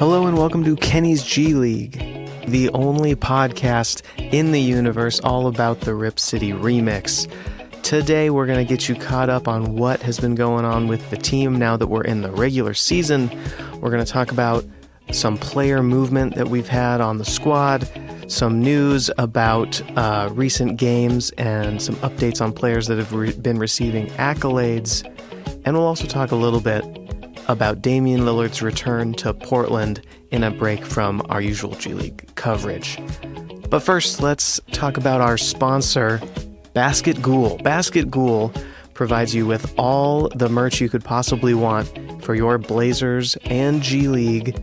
Hello and welcome to Kenny's G League, the only podcast in the universe all about the Rip City remix. Today we're going to get you caught up on what has been going on with the team now that we're in the regular season. We're going to talk about some player movement that we've had on the squad, some news about recent games, and some updates on players that have been receiving accolades. And we'll also talk a little bit about Damian Lillard's return to Portland in a break from our usual G League coverage. But first, let's talk about our sponsor, Basket Ghoul. Basket Ghoul provides you with all the merch you could possibly want for your Blazers and G League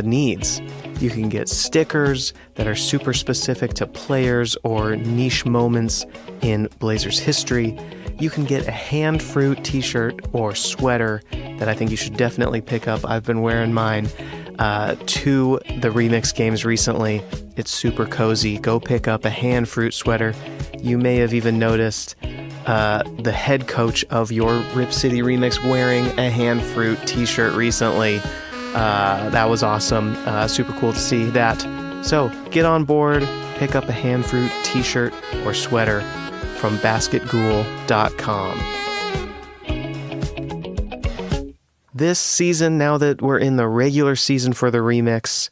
needs. You can get stickers that are super specific to players or niche moments in Blazers history. You can get a hand fruit t-shirt or sweater that I think you should definitely pick up. I've been wearing mine to the remix games recently. It's super cozy. Go pick up a hand fruit sweater. You may have even noticed the head coach of your Rip City remix wearing a hand fruit t-shirt recently. That was awesome. Super cool to see that. So get on board, pick up a hand fruit t-shirt or sweater from basketghoul.com. This season, now that we're in the regular season for the remix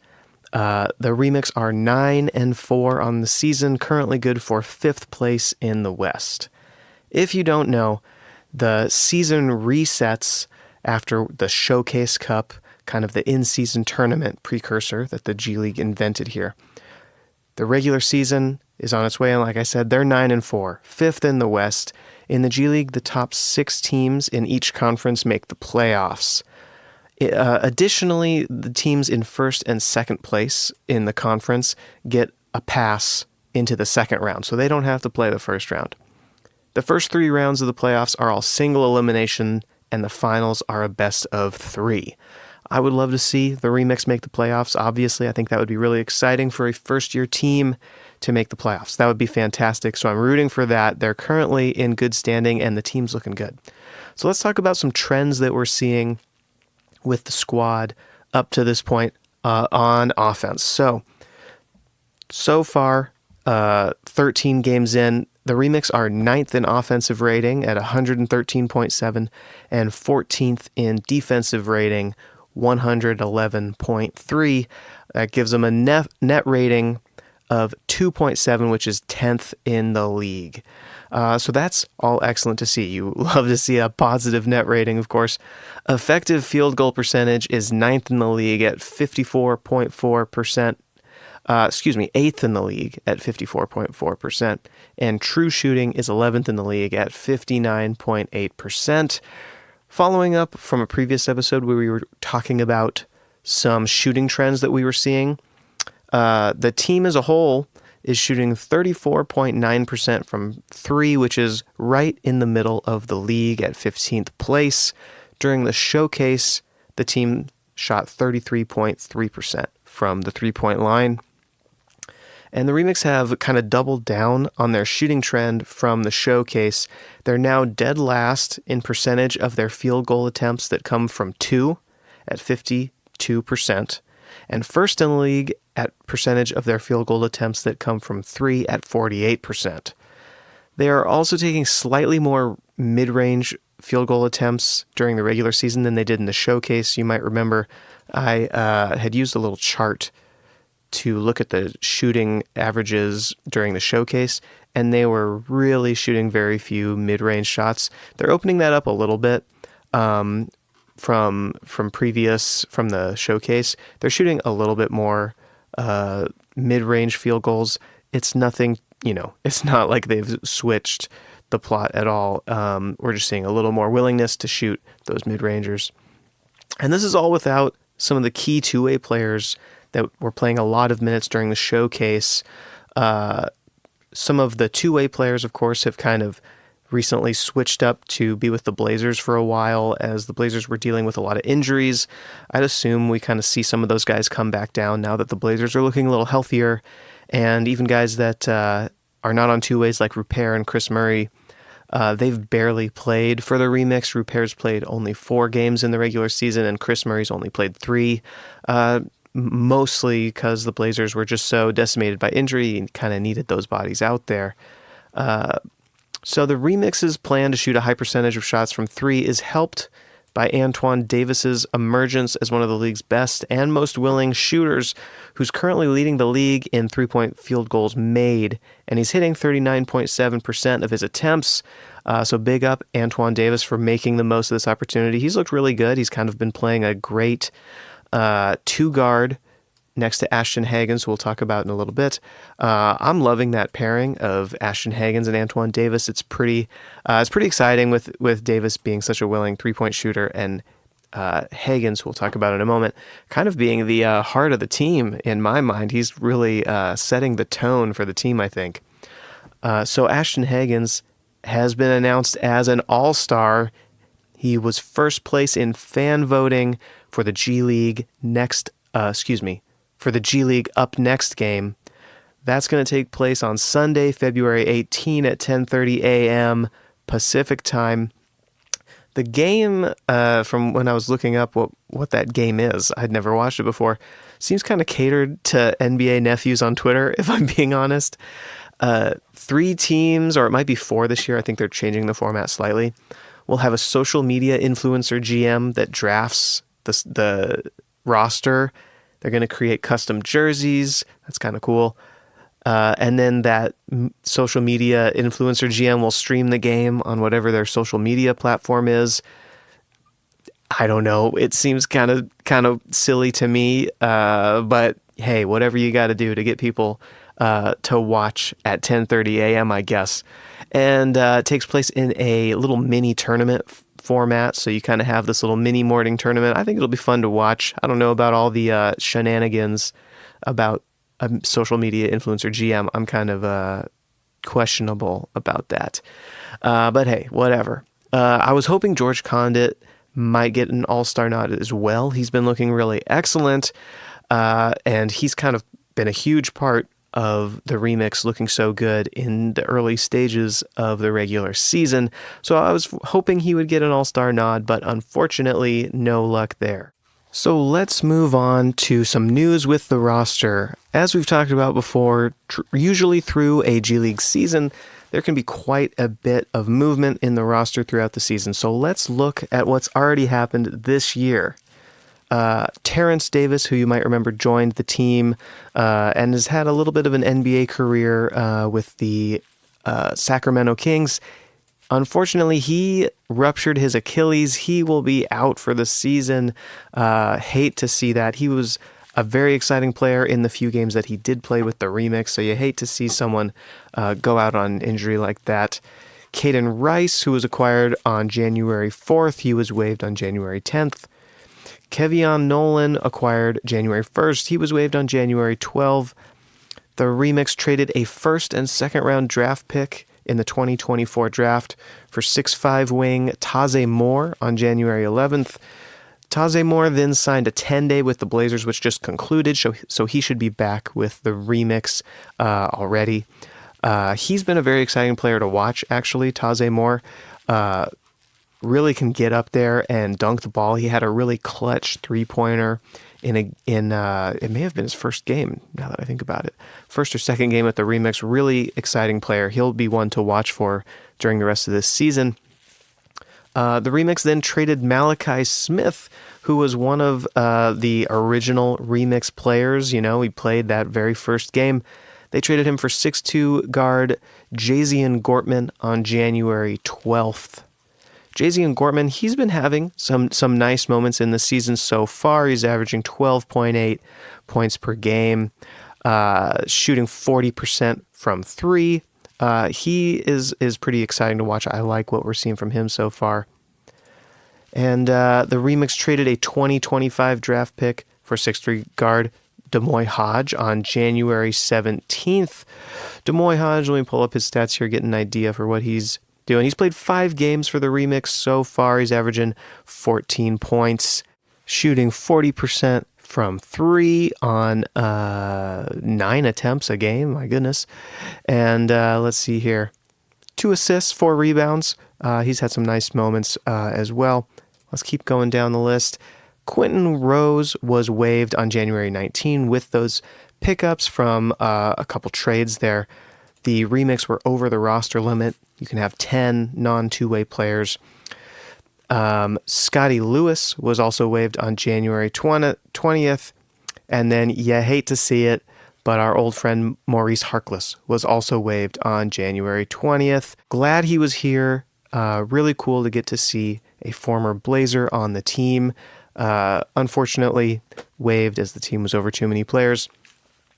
are 9-4 on the season, currently good for 5th place in the West. If you don't know, the season resets after the Showcase Cup, kind of the in-season tournament precursor that the G League invented here. The regular season is on its way, and like I said, they're 9-4, 5th in the West. In the G League, the top 6 teams in each conference make the playoffs. Additionally, the teams in 1st and 2nd place in the conference get a pass into the second round, so they don't have to play the first round. The first 3 rounds of the playoffs are all single elimination, and the finals are a best of 3. I would love to see the remix make the playoffs. Obviously, I think that would be really exciting for a first-year team to make the playoffs. That would be fantastic, so I'm rooting for that. They're currently in good standing, and the team's looking good. So let's talk about some trends that we're seeing with the squad up to this point on offense. So far, 13 games in, the remix are 9th in offensive rating at 113.7 and 14th in defensive rating, 111.3. That gives them a net rating of 2.7, which is 10th in the league. So that's all excellent to see. You love to see a positive net rating, of course. Effective field goal percentage is 9th in the league at 54.4%. 8th in the league at 54.4%. And true shooting is 11th in the league at 59.8%. Following up from a previous episode where we were talking about some shooting trends that we were seeing, the team as a whole is shooting 34.9% from 3, which is right in the middle of the league at 15th place. During the showcase, the team shot 33.3% from the 3-point line. And the Remix have kind of doubled down on their shooting trend from the showcase. They're now dead last in percentage of their field goal attempts that come from 2 at 52%, and first in the league at percentage of their field goal attempts that come from 3 at 48%. They are also taking slightly more mid-range field goal attempts during the regular season than they did in the showcase. You might remember I had used a little chart to look at the shooting averages during the showcase, and they were really shooting very few mid-range shots. They're opening that up a little bit from the showcase. They're shooting a little bit more mid-range field goals. It's nothing, it's not like they've switched the plot at all. We're just seeing a little more willingness to shoot those mid-rangers. And this is all without some of the key two-way players that were playing a lot of minutes during the showcase. Some of the two-way players, of course, have kind of recently switched up to be with the Blazers for a while as the Blazers were dealing with a lot of injuries. I'd assume we kind of see some of those guys come back down now that the Blazers are looking a little healthier, and even guys that are not on two-ways like Rupert and Chris Murray, they've barely played for the Remix. Rupert's played only 4 games in the regular season, and Chris Murray's only played 3. mostly because the Blazers were just so decimated by injury and kind of needed those bodies out there. So the Remix's plan to shoot a high percentage of shots from three is helped by Antoine Davis's emergence as one of the league's best and most willing shooters, who's currently leading the league in three-point field goals made, and he's hitting 39.7% of his attempts. So big up Antoine Davis for making the most of this opportunity. He's looked really good. He's kind of been playing a great two-guard next to Ashton Hagans, who we'll talk about in a little bit. I'm loving that pairing of Ashton Hagans and Antoine Davis. It's pretty exciting with Davis being such a willing three-point shooter, and Hagans, who we'll talk about in a moment, kind of being the heart of the team in my mind. He's really setting the tone for the team, I think. So Ashton Hagans has been announced as an all-star. He was first place in fan voting for the G League for the G League Up Next game. That's going to take place on Sunday, February 18 at 10:30 a.m. Pacific time. The game, from when I was looking up what that game is, I'd never watched it before, seems kind of catered to NBA nephews on Twitter, if I'm being honest. 3 teams, or it might be 4 this year, I think they're changing the format slightly, will have a social media influencer GM that drafts the roster. They're going to create custom jerseys. That's kind of cool. And then that social media influencer GM will stream the game on whatever their social media platform is. I don't know. It seems kind of silly to me. But hey, whatever you got to do to get people to watch at 10:30 a.m., I guess. And it takes place in a little mini tournament format, so you kind of have this little mini morning tournament. I think it'll be fun to watch. I don't know about all the shenanigans about a social media influencer GM. I'm kind of questionable about that. But hey, whatever. I was hoping George Condit might get an all-star nod as well. He's been looking really excellent, and he's kind of been a huge part of the Remix looking so good in the early stages of the regular season. So I was hoping he would get an all-star nod, but unfortunately, no luck there. So let's move on to some news with the roster. As we've talked about before, usually through a G League season, there can be quite a bit of movement in the roster throughout the season. So let's look at what's already happened this year. Terrence Davis, who you might remember joined the team and has had a little bit of an NBA career with the Sacramento Kings. Unfortunately, he ruptured his Achilles. He will be out for the season. Hate to see that. He was a very exciting player in the few games that he did play with the Remix, so you hate to see someone go out on injury like that. Caden Rice, who was acquired on January 4th, he was waived on January 10th. Kevion Nolan acquired January 1st. He was waived on January 12th. The Remix traded a first and second round draft pick in the 2024 draft for 6'5" wing Taze Moore on January 11th. Taze Moore then signed a 10-day with the Blazers, which just concluded, so he should be back with the Remix already. He's been a very exciting player to watch, actually, Taze Moore. Really can get up there and dunk the ball. He had a really clutch three-pointer in it may have been his first game, now that I think about it. First or second game at the Remix. Really exciting player. He'll be one to watch for during the rest of this season. The Remix then traded Malachi Smith, who was one of the original Remix players. You know, he played that very first game. They traded him for 6'2" guard Jazian Gortman on January 12th. Jazian Gortman, he's been having some nice moments in the season so far. He's averaging 12.8 points per game, shooting 40% from three. He is pretty exciting to watch. I like what we're seeing from him so far. And the Remix traded a 2025 draft pick for 6'3" guard Demoy Hodge on January 17th. Demoy Hodge, let me pull up his stats here, get an idea for what he's doing. He's played 5 games for the Remix so far. He's averaging 14 points, shooting 40% from 3 on 9 attempts a game. My goodness. And let's see here. 2 assists, 4 rebounds. He's had some nice moments as well. Let's keep going down the list. Quentin Rose was waived on January 19 with those pickups from a couple trades there. The Remix were over the roster limit. You can have 10 non-two-way players. Scotty Lewis was also waived on January 20th. And then you hate to see it, but our old friend Maurice Harkless was also waived on January 20th. Glad he was here. Really cool to get to see a former Blazer on the team. Unfortunately, waived as the team was over too many players.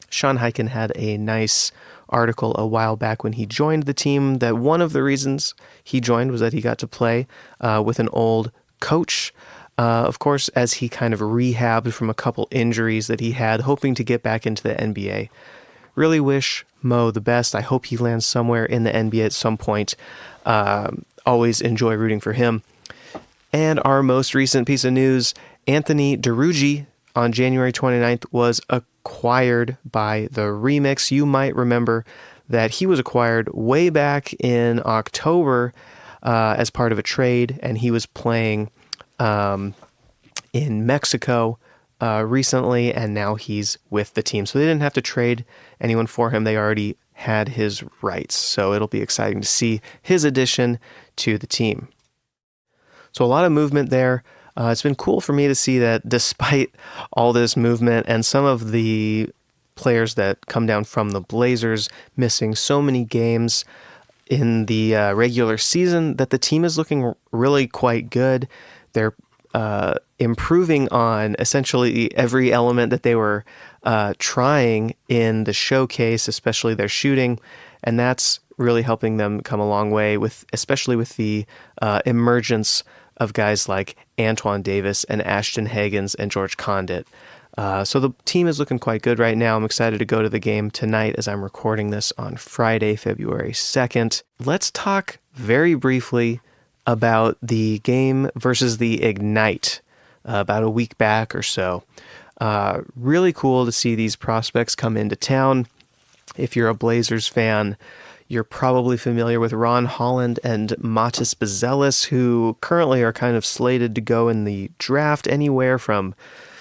Sean Hyken had a nice article a while back when he joined the team that one of the reasons he joined was that he got to play with an old coach. Of course, as he kind of rehabbed from a couple injuries that he had, hoping to get back into the NBA. Really wish Mo the best. I hope he lands somewhere in the NBA at some point. Always enjoy rooting for him. And our most recent piece of news, Anthony DeRuggi on January 29th was acquired by the Remix. You might remember that he was acquired way back in October as part of a trade, and he was playing in Mexico recently, and now he's with the team. So they didn't have to trade anyone for him. They already had his rights. So it'll be exciting to see his addition to the team. So a lot of movement there. It's been cool for me to see that despite all this movement and some of the players that come down from the Blazers missing so many games in the regular season, that the team is looking really quite good. They're improving on essentially every element that they were trying in the showcase, especially their shooting, and that's really helping them come a long way, especially with the emergence of guys like Antoine Davis and Ashton Hagans and George Condit. So the team is looking quite good right now. I'm excited to go to the game tonight as I'm recording this on Friday, February 2nd. Let's talk very briefly about the game versus the Ignite about a week back or so. Really cool to see these prospects come into town. If you're a Blazers fan, you're probably familiar with Ron Holland and Matis Bezelis, who currently are kind of slated to go in the draft anywhere from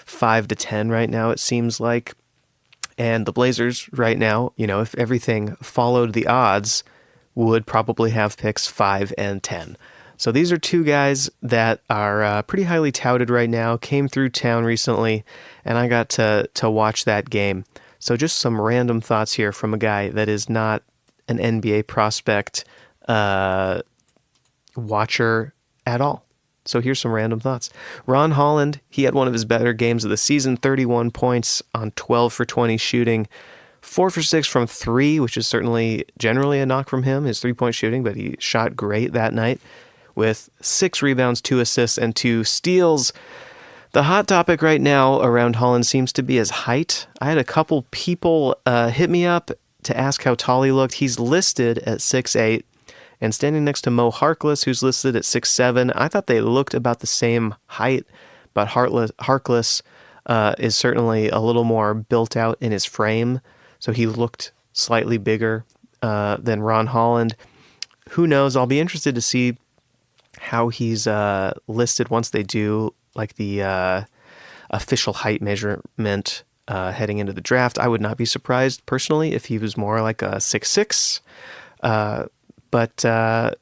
5 to 10 right now, it seems like. And the Blazers right now, if everything followed the odds, would probably have picks 5 and 10. So these are two guys that are pretty highly touted right now, came through town recently, and I got to watch that game. So just some random thoughts here from a guy that is not an NBA prospect watcher at all. So here's some random thoughts. Ron Holland, he had one of his better games of the season, 31 points on 12 for 20 shooting, 4 for 6 from 3, which is certainly generally a knock from him, his three-point shooting, but he shot great that night with 6 rebounds, 2 assists, and 2 steals. The hot topic right now around Holland seems to be his height. I had a couple people hit me up to ask how tall he looked. He's listed at 6'8", and standing next to Mo Harkless, who's listed at 6'7". I thought they looked about the same height, but Harkless is certainly a little more built out in his frame, so he looked slightly bigger than Ron Holland. Who knows? I'll be interested to see how he's listed once they do like the official height measurement heading into the draft. I would not be surprised personally if he was more like a 6'6", but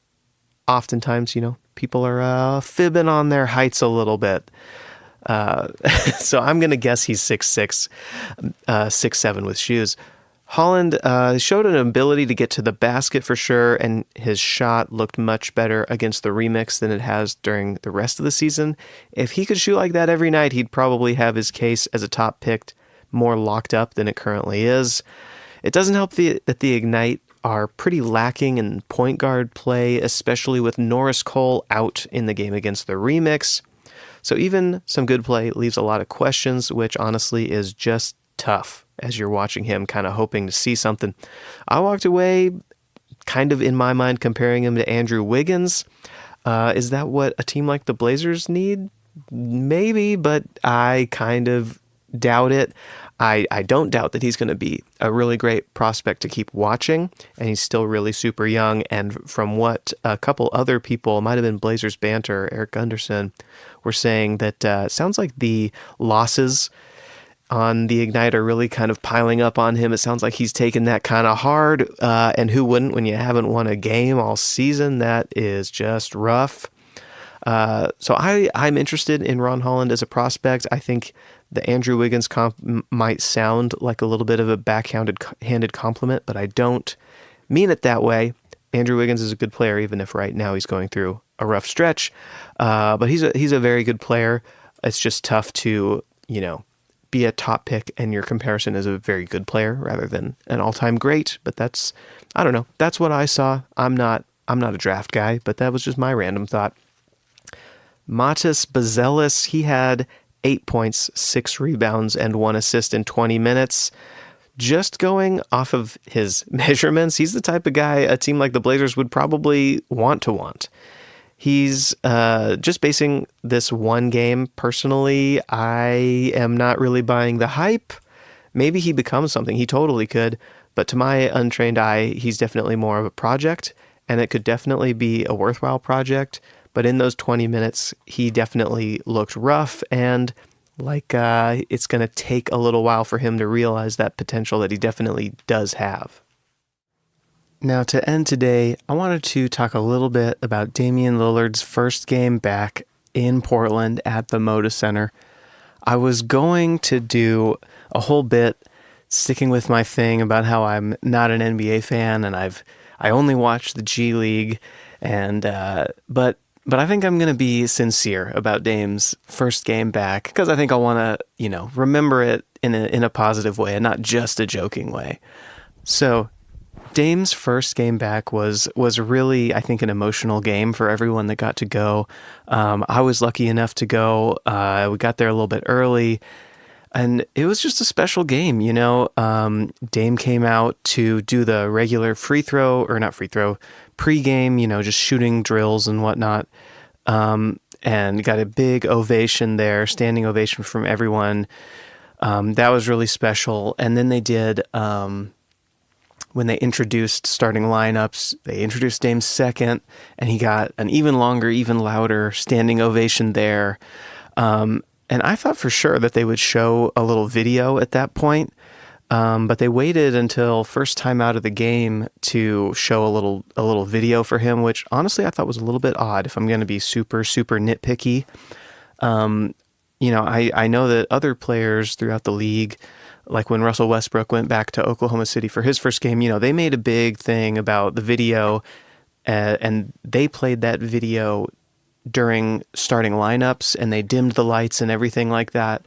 oftentimes, people are fibbing on their heights a little bit. So I'm going to guess he's 6'6", 6'7" with shoes. Holland showed an ability to get to the basket for sure, and his shot looked much better against the Remix than it has during the rest of the season. If he could shoot like that every night, he'd probably have his case as a top pick more locked up than it currently is. It doesn't help that the Ignite are pretty lacking in point guard play, especially with Norris Cole out in the game against the Remix. So even some good play leaves a lot of questions, which honestly is just tough as you're watching him, kind of hoping to see something. I walked away kind of in my mind comparing him to Andrew Wiggins. Is that what a team like the Blazers need? Maybe, but I kind of doubt it. I don't doubt that he's going to be a really great prospect to keep watching, and he's still really super young. And from what a couple other people, might have been Blazers Banter, Eric Gunderson, were saying that it sounds like the losses on the Ignite are really kind of piling up on him. It sounds like he's taken that kind of hard, and who wouldn't when you haven't won a game all season? That is just rough. So I'm interested in Ron Holland as a prospect. I think the Andrew Wiggins comp might sound like a little bit of a backhanded compliment, but I don't mean it that way. Andrew Wiggins is a good player, even if right now he's going through a rough stretch. But he's a very good player. It's just tough to, be a top pick and your comparison is a very good player rather than an all-time great. But I don't know. That's what I saw. I'm not a draft guy, but that was just my random thought. Matas Bazelis, he had 8 points, 6 rebounds, and 1 assist in 20 minutes. Just going off of his measurements, he's the type of guy a team like the Blazers would probably want. He's just basing this one game personally. I am not really buying the hype. Maybe he becomes something. He totally could. But to my untrained eye, he's definitely more of a project, and it could definitely be a worthwhile project. But in those 20 minutes, he definitely looked rough and like it's going to take a little while for him to realize that potential that he definitely does have. Now, to end today, I wanted to talk a little bit about Damian Lillard's first game back in Portland at the Moda Center. I was going to do a whole bit sticking with my thing about how I'm not an NBA fan and I only watch the G League, and but I think I'm going to be sincere about Dame's first game back because I think I want to, remember it in a positive way and not just a joking way. So Dame's first game back was really, I think, an emotional game for everyone that got to go. I was lucky enough to go. We got there a little bit early, and it was just a special game. Dame came out to do the regular pregame, just shooting drills and whatnot, and got a big ovation there, standing ovation from everyone. That was really special. And then they did... when they introduced starting lineups, they introduced Dame's second, and he got an even longer, even louder standing ovation there. And I thought for sure that they would show a little video at that point, but they waited until first time out of the game to show a little video for him, which honestly I thought was a little bit odd if I'm going to be super, super nitpicky. I know that other players throughout the league, like when Russell Westbrook went back to Oklahoma City for his first game, they made a big thing about the video, and they played that video during starting lineups, and they dimmed the lights and everything like that.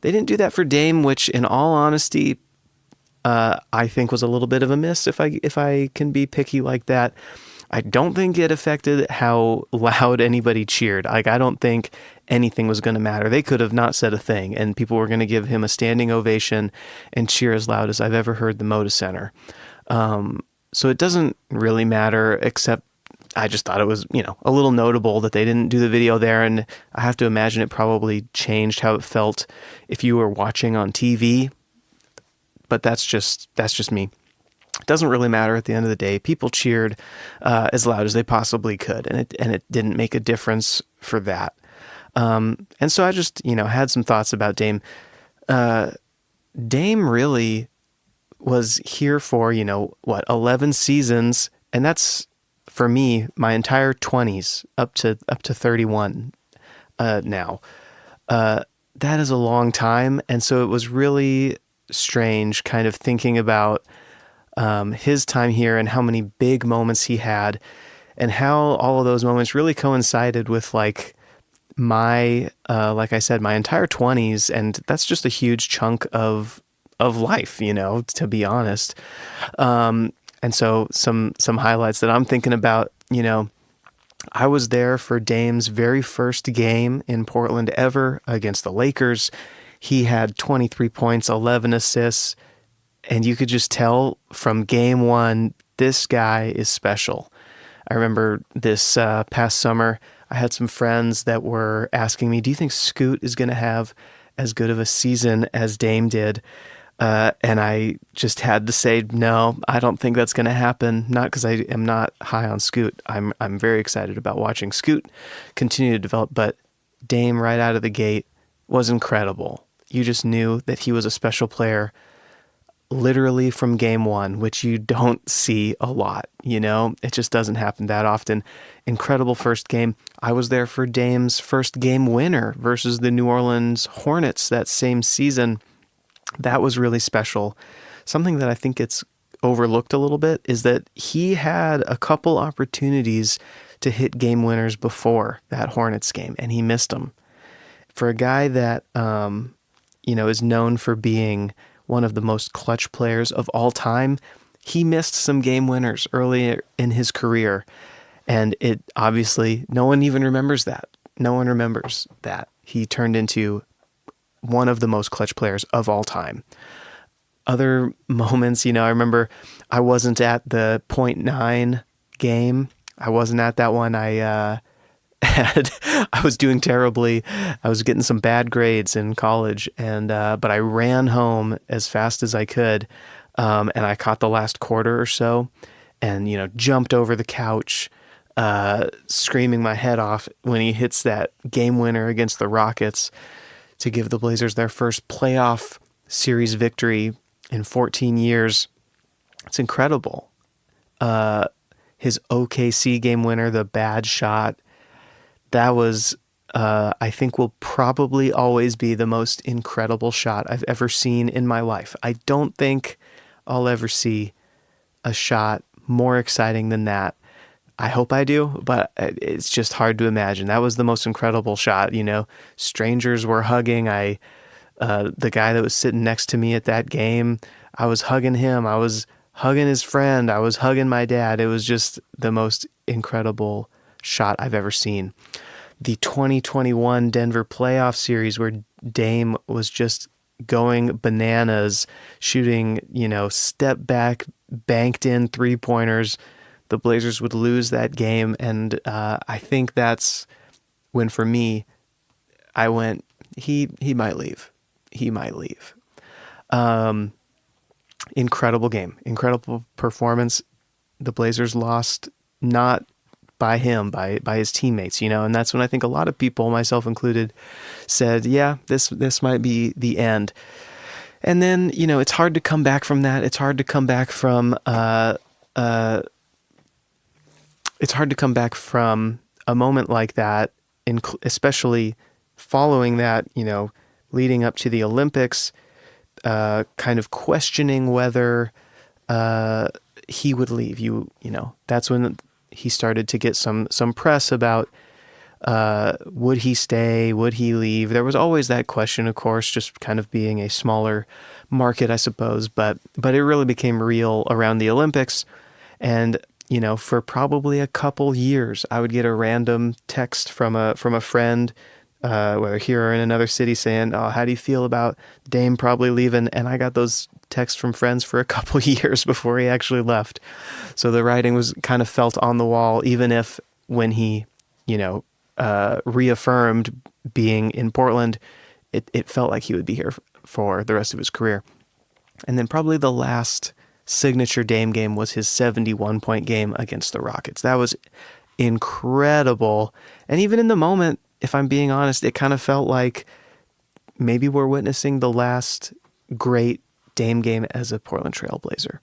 They didn't do that for Dame, which in all honesty, I think was a little bit of a miss if I can be picky like that. I don't think it affected how loud anybody cheered. I don't think anything was going to matter. They could have not said a thing, and people were going to give him a standing ovation and cheer as loud as I've ever heard the Moda Center. So it doesn't really matter, except I just thought it was, a little notable that they didn't do the video there, and I have to imagine it probably changed how it felt if you were watching on TV. But that's just me. It doesn't really matter at the end of the day. People cheered as loud as they possibly could, and it didn't make a difference for that. And so I just, had some thoughts about Dame. Dame really was here for, 11 seasons, and that's, for me, my entire 20s up to 31 now. That is a long time, and so it was really strange kind of thinking about his time here and how many big moments he had and how all of those moments really coincided with like I said, my entire 20s. And that's just a huge chunk of life, to be honest. And so some highlights that I'm thinking about, I was there for Dame's very first game in Portland ever against the Lakers. He had 23 points, 11 assists, and you could just tell from game one, this guy is special. I remember this past summer, I had some friends that were asking me, do you think Scoot is going to have as good of a season as Dame did. And I just had to say, no, I don't think that's going to happen. Not because I am not high on Scoot. I'm very excited about watching Scoot continue to develop, but Dame right out of the gate was incredible. You just knew that he was a special player literally from game one, which you don't see a lot, It just doesn't happen that often. Incredible first game. I was there for Dame's first game winner versus the New Orleans Hornets that same season. That was really special. Something that I think gets overlooked a little bit is that he had a couple opportunities to hit game winners before that Hornets game, and he missed them. For a guy that, is known for being one of the most clutch players of all time, he missed some game winners early in his career. And it obviously, no one even remembers that. No one remembers that. He turned into one of the most clutch players of all time. Other moments, I remember I wasn't at the .9 game. I wasn't at that one. I was doing terribly. I was getting some bad grades in college, and but I ran home as fast as I could, and I caught the last quarter or so, and jumped over the couch, screaming my head off when he hits that game winner against the Rockets to give the Blazers their first playoff series victory in 14 years. It's incredible. His OKC game winner, the bad shot, that was, I think, will probably always be the most incredible shot I've ever seen in my life. I don't think I'll ever see a shot more exciting than that. I hope I do, but it's just hard to imagine. That was the most incredible shot. Strangers were hugging. The guy that was sitting next to me at that game, I was hugging him. I was hugging his friend. I was hugging my dad. It was just the most incredible shot I've ever seen. The 2021 Denver playoff series where Dame was just going bananas, shooting, step back, banked in 3-pointers. The Blazers would lose that game, and I think that's when, for me, I went, he might leave. He might leave. Incredible game. Incredible performance. The Blazers lost not by him, by his teammates, and that's when I think a lot of people, myself included, said, yeah, this might be the end. And then, it's hard to come back from that. It's hard to come back from a moment like that, especially following that, leading up to the Olympics, kind of questioning whether he would leave. That's when he started to get some press about would he stay, would he leave. There was always that question, of course, just kind of being a smaller market, I suppose, but it really became real around the Olympics. And for probably a couple years, I would get a random text from a friend, whether here or in another city, saying, "Oh, how do you feel about Dame probably leaving?" And I got those texts from friends for a couple years before he actually left. So the writing was kind of felt on the wall, even if when he, reaffirmed being in Portland, it felt like he would be here for the rest of his career. And then probably the last signature Dame game was his 71-point game against the Rockets. That was incredible. And even in the moment, if I'm being honest, it kind of felt like maybe we're witnessing the last great Dame game as a Portland Trail Blazer.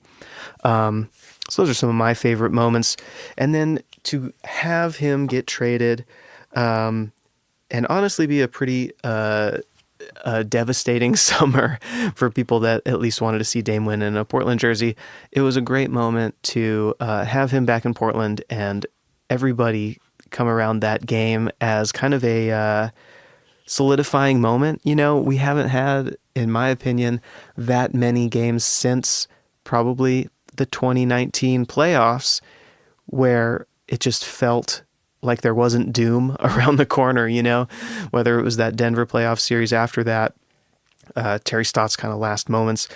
So those are some of my favorite moments. And then to have him get traded and honestly be a pretty devastating summer for people that at least wanted to see Dame win in a Portland jersey. It was a great moment to have him back in Portland and everybody come around that game as kind of a solidifying moment. We haven't had, in my opinion, that many games since probably the 2019 playoffs where it just felt like there wasn't doom around the corner, whether it was that Denver playoff series after that, Terry Stott's kind of last moments,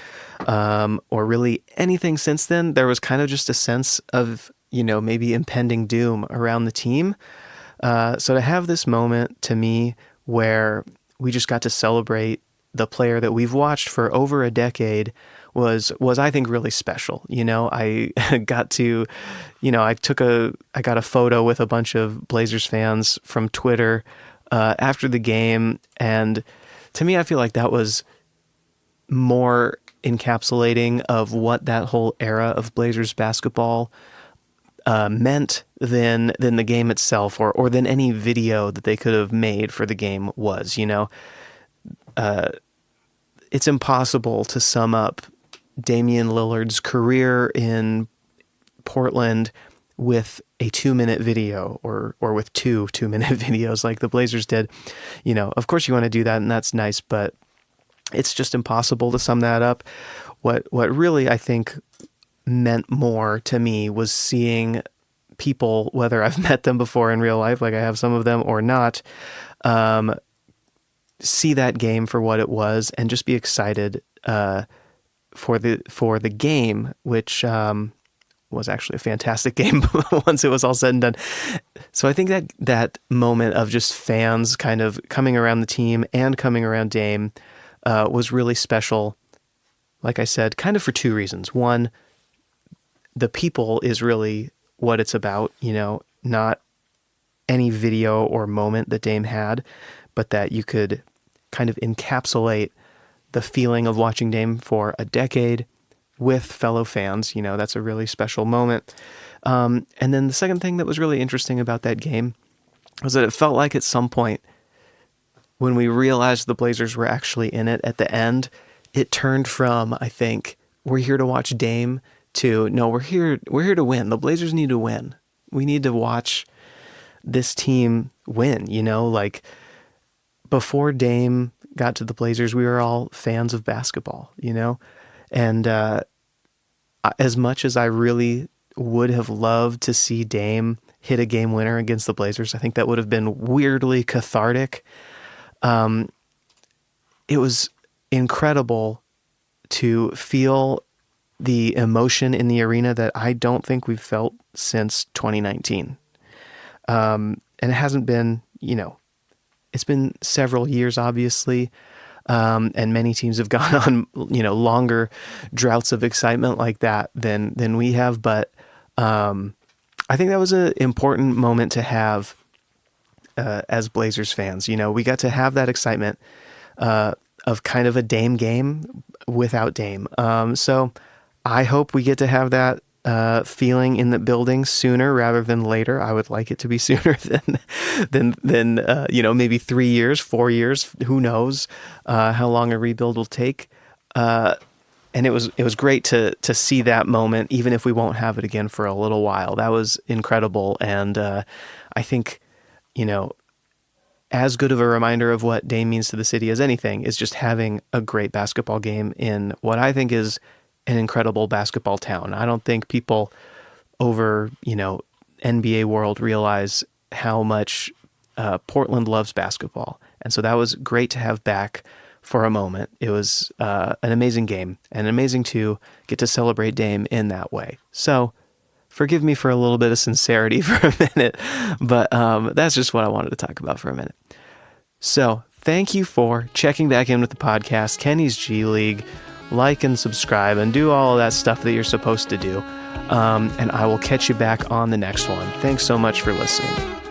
or really anything since then. There was kind of just a sense of, maybe impending doom around the team. So to have this moment to me where we just got to celebrate the player that we've watched for over a decade was I think really special. I got to, I got a photo with a bunch of Blazers fans from Twitter after the game, and to me, I feel like that was more encapsulating of what that whole era of Blazers basketball meant than the game itself, or than any video that they could have made for the game was. It's impossible to sum up Damian Lillard's career in Portland with a 2-minute video or with 2-minute videos like the Blazers did. Of course you want to do that, and that's nice, but it's just impossible to sum that up. What really, I think, meant more to me was seeing people, whether I've met them before in real life, like I have some of them, or not, see that game for what it was and just be excited for the game, which was actually a fantastic game once it was all said and done. So I think that moment of just fans kind of coming around the team and coming around Dame was really special. Like I said, kind of for two reasons. One, the people is really what it's about, not any video or moment that Dame had, but that you could kind of encapsulate the feeling of watching Dame for a decade with fellow fans. That's a really special moment. And then the second thing that was really interesting about that game was that it felt like at some point when we realized the Blazers were actually in it at the end, it turned from, I think, we're here to watch Dame to, no, we're here to win. The Blazers need to win. We need to watch this team win, like before Dame got to the Blazers, we were all fans of basketball, and as much as I really would have loved to see Dame hit a game winner against the Blazers, I think that would have been weirdly cathartic. It was incredible to feel the emotion in the arena that I don't think we've felt since 2019. And it hasn't been, it's been several years, obviously. And many teams have gone on, longer droughts of excitement like that than we have. But I think that was an important moment to have as Blazers fans. We got to have that excitement of kind of a Dame game without Dame. So I hope we get to have that feeling in the building sooner rather than later. I would like it to be sooner than maybe 3 years, 4 years. Who knows how long a rebuild will take. And it was great to see that moment, even if we won't have it again for a little while. That was incredible, and I think as good of a reminder of what Dame means to the city as anything is just having a great basketball game in what I think is an incredible basketball town. I don't think people over, NBA world realize how much Portland loves basketball. And so that was great to have back for a moment. It was an amazing game, and amazing to get to celebrate Dame in that way. So forgive me for a little bit of sincerity for a minute, but that's just what I wanted to talk about for a minute. So thank you for checking back in with the podcast, Kenny's G League. Like and subscribe and do all of that stuff that you're supposed to do. And I will catch you back on the next one. Thanks so much for listening.